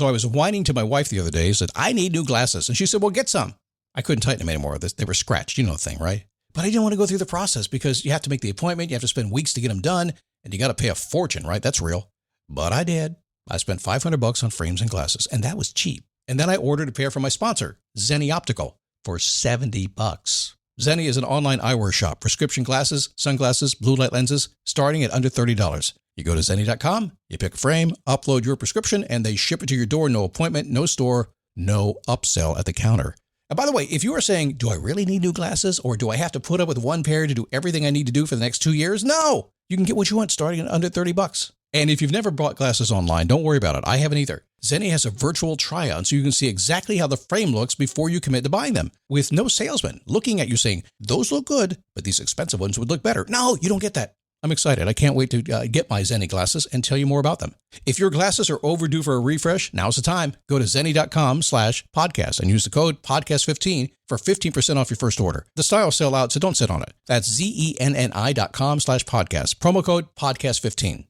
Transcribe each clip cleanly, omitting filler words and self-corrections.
So I was whining to my wife the other day, said, I need new glasses. And she said, well, get some. I couldn't tighten them anymore. They were scratched. You know the thing, right? But I didn't want to go through the process because you have to make the appointment. You have to spend weeks to get them done. And you got to pay a fortune, right? That's real. But I did. I spent $500 on frames and glasses, and that was cheap. And then I ordered a pair from my sponsor, Zenni Optical, for $70. Zenni is an online eyewear shop. Prescription glasses, sunglasses, blue light lenses, starting at under $30. You go to Zenni.com, you pick a frame, upload your prescription, and they ship it to your door. No appointment, no store, no upsell at the counter. And by the way, if you are saying, do I really need new glasses, or do I have to put up with one pair to do everything I need to do for the next 2 years? No! You can get what you want starting at under $30. And if you've never bought glasses online, don't worry about it. I haven't either. Zenni has a virtual try-on, so you can see exactly how the frame looks before you commit to buying them, with no salesman looking at you saying, those look good, but these expensive ones would look better. No, you don't get that. I'm excited. I can't wait to get my Zenni glasses and tell you more about them. If your glasses are overdue for a refresh, now's the time. Go to Zenni.com/podcast and use the code podcast15 for 15% off your first order. The styles sell out, so don't sit on it. That's Zenni.com/podcast. Promo code podcast15.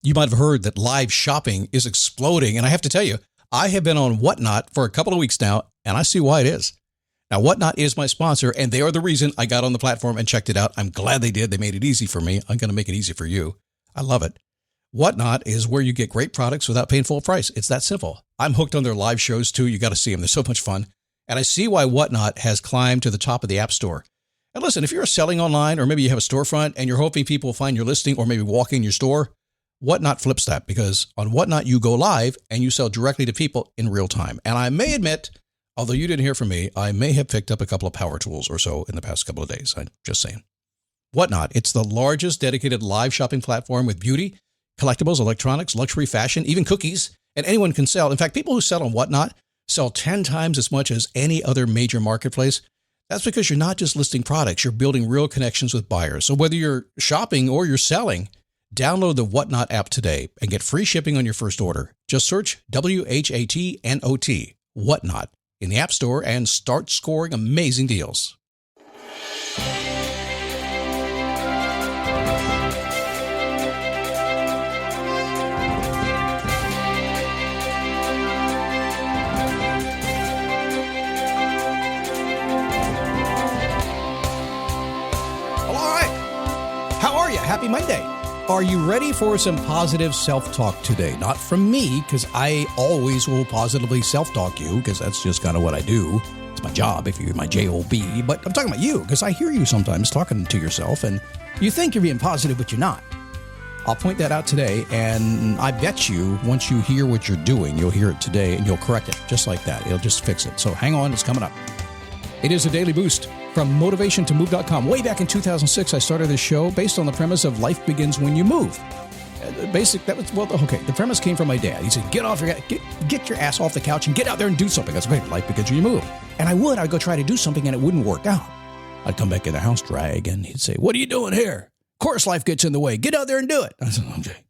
You might have heard that live shopping is exploding, and I have to tell you, I have been on Whatnot for a couple of weeks now, and I see why it is. Now, Whatnot is my sponsor, and they are the reason I got on the platform and checked it out. I'm glad they did. They made it easy for me. I'm going to make it easy for you. I love it. Whatnot is where you get great products without paying full price. It's that simple. I'm hooked on their live shows, too. You got to see them. They're so much fun. And I see why Whatnot has climbed to the top of the App Store. And listen, if you're selling online, or maybe you have a storefront and you're hoping people will find your listing or maybe walk in your store, Whatnot flips that, because on Whatnot, you go live and you sell directly to people in real time. And I may admit, although you didn't hear from me, I may have picked up a couple of power tools or so in the past couple of days. I'm just saying. Whatnot, it's the largest dedicated live shopping platform with beauty, collectibles, electronics, luxury, fashion, even cookies, and anyone can sell. In fact, people who sell on Whatnot sell 10 times as much as any other major marketplace. That's because you're not just listing products, you're building real connections with buyers. So whether you're shopping or you're selling, download the Whatnot app today and get free shipping on your first order. Just search WHATNOT, Whatnot, in the App Store and start scoring amazing deals. All right. How are you? Happy Monday. Are you ready for some positive self-talk today? Not from me, because I always will positively self-talk you, because that's just kind of what I do. It's my job, if you're my J-O-B. But I'm talking about you, because I hear you sometimes talking to yourself, and you think you're being positive, but you're not. I'll point that out today, and I bet you, once you hear what you're doing, you'll hear it today, and you'll correct it, just like that. It'll just fix it. So hang on, it's coming up. It is a daily boost from motivationtomove.com. Way back in 2006, I started this show based on the premise of life begins when you move. The premise came from my dad. He said, get your ass off the couch and get out there and do something. That's great. Life begins when you move. And I'd go try to do something and it wouldn't work out. I'd come back in the house drag and he'd say, what are you doing here? Of course life gets in the way. Get out there and do it. I said, okay.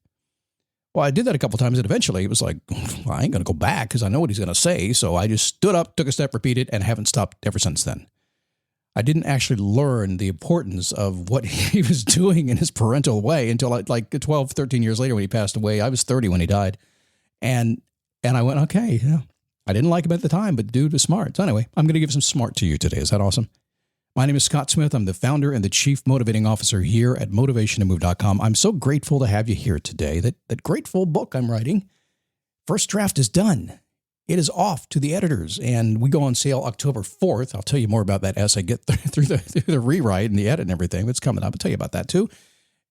Well, I did that a couple times and eventually it was like, well, I ain't going to go back because I know what he's going to say. So I just stood up, took a step, repeated, and haven't stopped ever since then. I didn't actually learn the importance of what he was doing in his parental way until like 12, 13 years later when he passed away. I was 30 when he died. And I went, okay, yeah. I didn't like him at the time, but dude was smart. So anyway, I'm going to give some smart to you today. Is that awesome? My name is Scott Smith. I'm the founder and the chief motivating officer here at motivationtomove.com. I'm so grateful to have you here today. That grateful book I'm writing, first draft is done. It is off to the editors, and we go on sale October 4th. I'll tell you more about that as I get through the rewrite and the edit and everything. It's coming up. I'll tell you about that too.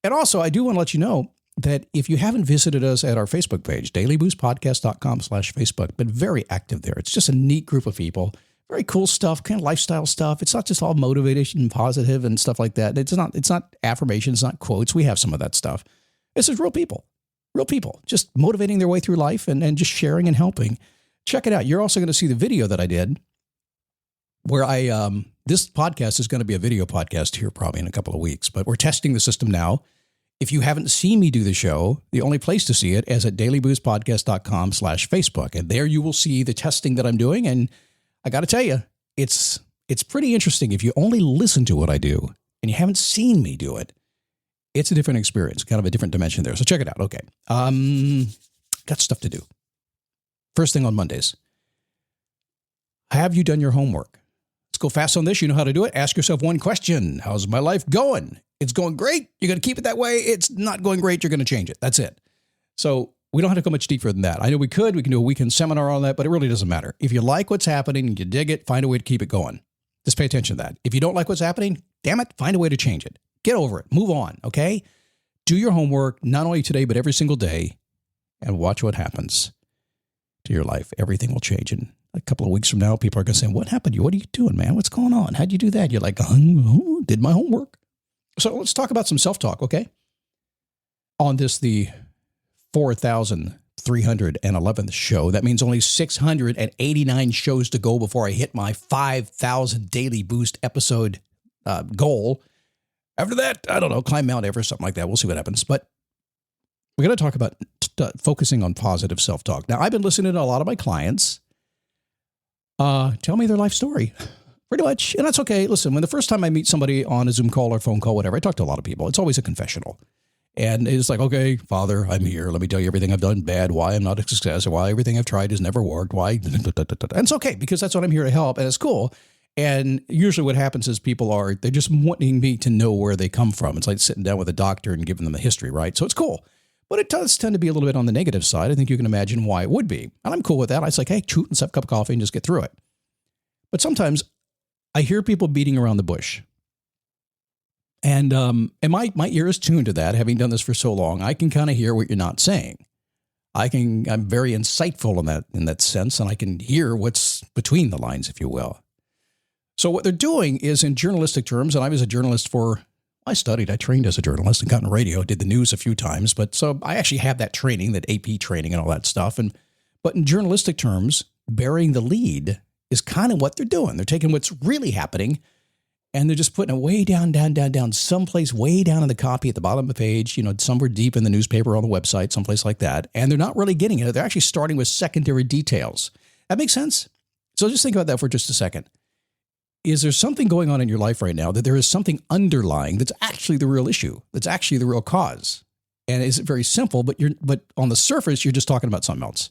And also, I do want to let you know that if you haven't visited us at our Facebook page, dailyboostpodcast.com/Facebook, been very active there. It's just a neat group of people. Very cool stuff, kind of lifestyle stuff. It's not just all motivation and positive and stuff like that. It's not affirmations, it's not quotes. We have some of that stuff. This is real people, just motivating their way through life and just sharing and helping. Check it out. You're also going to see the video that I did where this podcast is going to be a video podcast here probably in a couple of weeks, but we're testing the system now. If you haven't seen me do the show, the only place to see it is at dailyboostpodcast.com/Facebook. And there you will see the testing that I'm doing. And I got to tell you, it's pretty interesting. If you only listen to what I do and you haven't seen me do it, it's a different experience, kind of a different dimension there. So check it out. Okay. Got stuff to do. First thing on Mondays. Have you done your homework? Let's go fast on this. You know how to do it. Ask yourself one question. How's my life going? It's going great. You're going to keep it that way. It's not going great. You're going to change it. That's it. So we don't have to go much deeper than that. I know we can do a weekend seminar on that, but it really doesn't matter. If you like what's happening and you dig it, find a way to keep it going. Just pay attention to that. If you don't like what's happening, damn it, find a way to change it. Get over it. Move on, okay? Do your homework, not only today, but every single day, and watch what happens to your life. Everything will change. And a couple of weeks from now, people are going to say, what happened to you? What are you doing, man? What's going on? How'd you do that? You're like, did my homework. So let's talk about some self-talk, okay? On this, the 4,311th show. That means only 689 shows to go before I hit my 5,000 daily boost episode goal. After that, I don't know, climb Mount Everest, something like that. We'll see what happens. But we're going to talk about focusing on positive self-talk. Now, I've been listening to a lot of my clients tell me their life story, pretty much. And that's okay. Listen, when the first time I meet somebody on a Zoom call or phone call, whatever, I talk to a lot of people. It's always a confessional. And it's like, okay, Father, I'm here. Let me tell you everything I've done bad, why I'm not a success, or why everything I've tried has never worked, why. And it's okay, because that's what I'm here to help, and it's cool. And usually what happens is they're just wanting me to know where they come from. It's like sitting down with a doctor and giving them a history, right? So it's cool. But it does tend to be a little bit on the negative side. I think you can imagine why it would be. And I'm cool with that. I was like, hey, shoot, let's have a cup of coffee and just get through it. But sometimes I hear people beating around the bush. And my ear is tuned to that, having done this for so long. I can kind of hear what you're not saying. I'm very insightful in that sense, and I can hear what's between the lines, if you will. So what they're doing is, in journalistic terms, and I was a journalist I trained as a journalist and got in radio, did the news a few times, but so I actually have that training, that AP training and all that stuff. But in journalistic terms, burying the lead is kind of what they're doing. They're taking what's really happening and they're just putting it way down, someplace way down in the copy at the bottom of the page, somewhere deep in the newspaper or on the website, someplace like that. And they're not really getting it. They're actually starting with secondary details. That makes sense? So just think about that for just a second. Is there something going on in your life right now that there is something underlying that's actually the real issue, that's actually the real cause? And is it very simple, but on the surface, you're just talking about something else.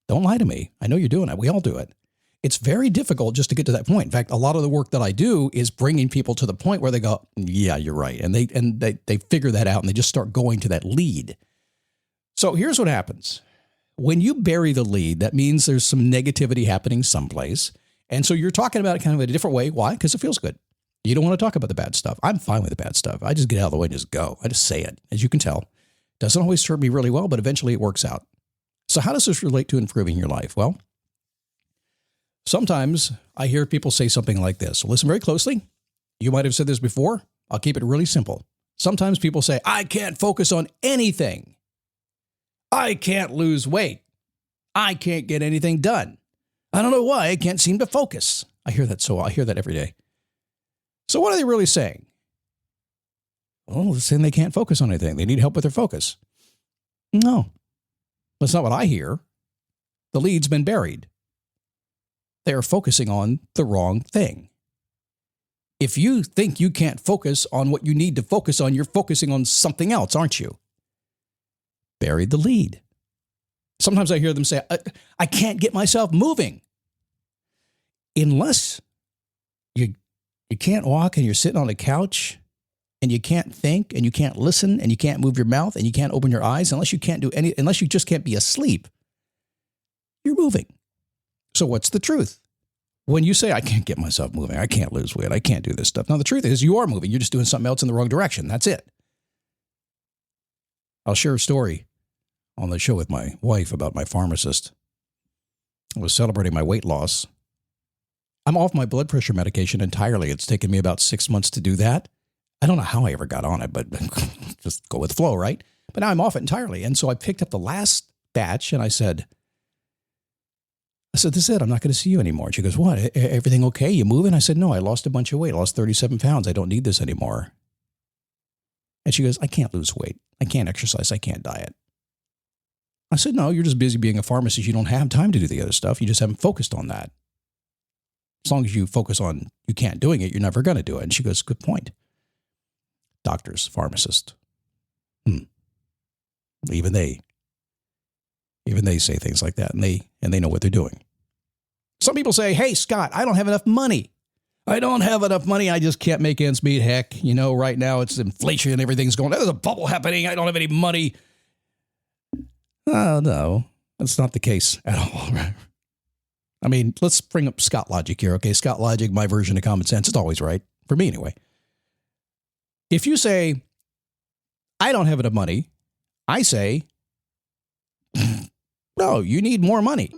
Don't lie to me. I know you're doing it. We all do it. It's very difficult just to get to that point. In fact, a lot of the work that I do is bringing people to the point where they go, yeah, you're right. And they figure that out and they just start going to that lead. So here's what happens. When you bury the lead, that means there's some negativity happening someplace. And so you're talking about it kind of in a different way. Why? Because it feels good. You don't want to talk about the bad stuff. I'm fine with the bad stuff. I just get out of the way and just go. I just say it. As you can tell, doesn't always serve me really well, but eventually it works out. So how does this relate to improving your life? Well, sometimes I hear people say something like this. So listen very closely. You might have said this before. I'll keep it really simple. Sometimes people say, I can't focus on anything. I can't lose weight. I can't get anything done. I don't know why I can't seem to focus. I hear that every day. So what are they really saying? Well, they're saying they can't focus on anything. They need help with their focus. No, that's not what I hear. The lead's been buried. They are focusing on the wrong thing. If you think you can't focus on what you need to focus on, you're focusing on something else, aren't you? Buried the lead. Sometimes I hear them say, I can't get myself moving. Unless you can't walk and you're sitting on a couch and you can't think and you can't listen and you can't move your mouth and you can't open your eyes, unless you just can't be asleep, you're moving. So what's the truth? When you say, I can't get myself moving, I can't lose weight, I can't do this stuff. Now, the truth is you are moving. You're just doing something else in the wrong direction. That's it. I'll share a story on the show with my wife about my pharmacist. I was celebrating my weight loss. I'm off my blood pressure medication entirely. It's taken me about 6 months to do that. I don't know how I ever got on it, but just go with the flow, right? But now I'm off it entirely. And so I picked up the last batch and I said, this is it. I'm not going to see you anymore. She goes, what? Everything okay? You moving? I said, no, I lost a bunch of weight. I lost 37 pounds. I don't need this anymore. And she goes, I can't lose weight. I can't exercise. I can't diet. I said, no, you're just busy being a pharmacist. You don't have time to do the other stuff. You just haven't focused on that. As long as you focus on you can't doing it, you're never going to do it. And she goes, good point. Doctors, pharmacists. Even they Even they say things like that, and they know what they're doing. Some people say, hey, Scott, I don't have enough money. I don't have enough money. I just can't make ends meet. Heck, right now it's inflation. Everything's going, there's a bubble happening. I don't have any money. Oh, no, that's not the case at all. I mean, let's bring up Scott logic here. Okay, Scott logic, my version of common sense. It's always right. For me, anyway. If you say, I don't have enough money, I say, no, you need more money.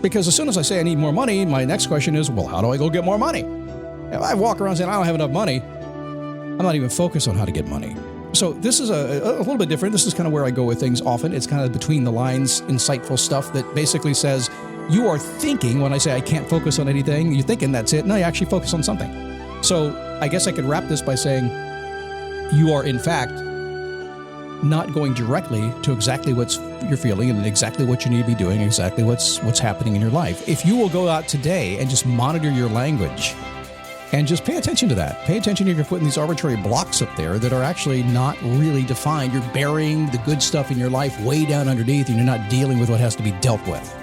Because as soon as I say I need more money, my next question is, well, how do I go get more money? If I walk around saying I don't have enough money, I'm not even focused on how to get money. So this is a little bit different. This is kind of where I go with things often. It's kind of between the lines, insightful stuff that basically says, you are thinking, when I say I can't focus on anything, you're thinking that's it. No, you actually focus on something. So I guess I could wrap this by saying, you are in fact not going directly to exactly what you're feeling and exactly what you need to be doing, exactly what's happening in your life. If you will go out today and just monitor your language and just pay attention to that. Pay attention if you're putting these arbitrary blocks up there that are actually not really defined. You're burying the good stuff in your life way down underneath, and you're not dealing with what has to be dealt with.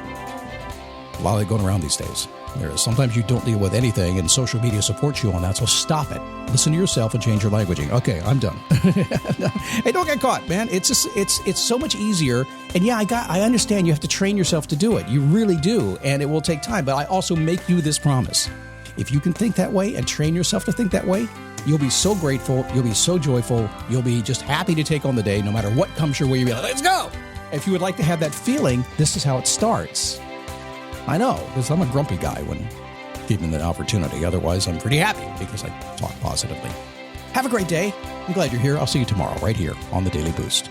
A lot of that going around these days. Sometimes you don't deal with anything, and social media supports you on that, so stop it. Listen to yourself and change your languaging. Okay, I'm done. Hey, don't get caught, man. It's so much easier. And yeah, I understand you have to train yourself to do it. You really do, and it will take time. But I also make you this promise. If you can think that way and train yourself to think that way, you'll be so grateful, you'll be so joyful, you'll be just happy to take on the day, no matter what comes your way. You'll be like, let's go! If you would like to have that feeling, this is how it starts. I know, because I'm a grumpy guy when given the opportunity. Otherwise, I'm pretty happy because I talk positively. Have a great day. I'm glad you're here. I'll see you tomorrow right here on the Daily Boost.